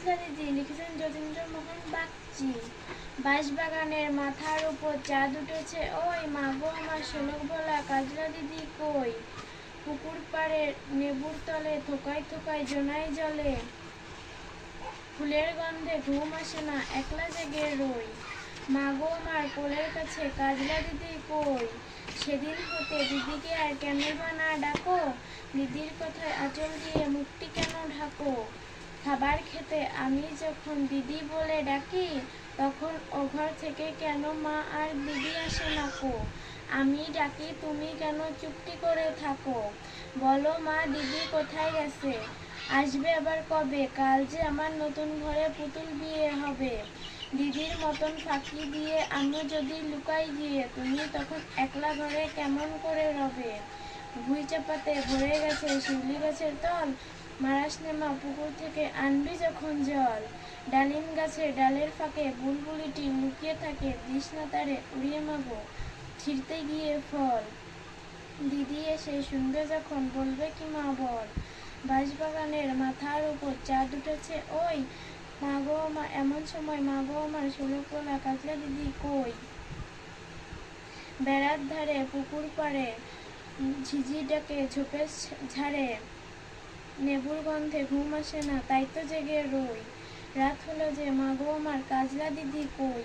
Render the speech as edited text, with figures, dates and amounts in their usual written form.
কাজলা দিদি, লিখেছেন যতীন্দ্রমোহন বাগচি। বাঁশবাগানের মাথার উপর চাঁদ উঠেছে ওই, মাগো আমার শোলক ভোলা কাজলা দিদি কই। পুকুর পাড়ে নেবুর তলে থোকায় থোকায় জোনাই জলে, ফুলের গন্ধে ঘুম আসে না, একলা জেগে রই। মাগো আমার কোলের কাছে কাজলা দিদি কই। সেদিন হতে দিদিকে আর কেন বা না ডাকো, দিদির কথায় আঁচল দিয়ে মুখটি কেন ঢাকো। খাবার খেতে আমি যখন দিদি বলে ডাকি, তখন ওঘর থেকে কেন মা আর দিদি আসে না কো। আমি ডাকি তুমি কেন চুপটি করে থাকো, বলো মা দিদি কোথায় গেছে, আসবে আবার কবে, কাল যে আমার নতুন ঘরে পুতুল বিয়ে হবে। দিদির মতন ফাঁকি দিয়ে আমি যদি লুকাই গিয়ে, তুমি তখন একলা ঘরে কেমন করে রবে। ভুঁই চাপাতে ভরে গেছে শিউলি গাছের তল, মারাস নেমা পুকুর থেকে আনবি যখন জল। ডালিম গাছের ডালের ফাঁকে বুলবুলিটি লুকিয়ে থাকে, দিস না তারে উড়িয়ে মাগো ছিঁড়তে গিয়ে ফল। দিদি এসে শুনবে যখন বলবে কি মা বল, বাঁশবাগানের মাথার উপর চাঁদ উঠেছে ওই, মাগো মা এমন সময় মাগো আমার শোলক ভোলা কাজলা দিদি কই। বেড়ার ধারে পুকুর পাড়ে ঝিঝি ডাকে ঝোপের ঝাড়ে, নেবুর গন্ধে ঘুম আসে না, তাই তো জেগে রই। রাত হলো যে মাগো আমার কাজলা দিদি কই।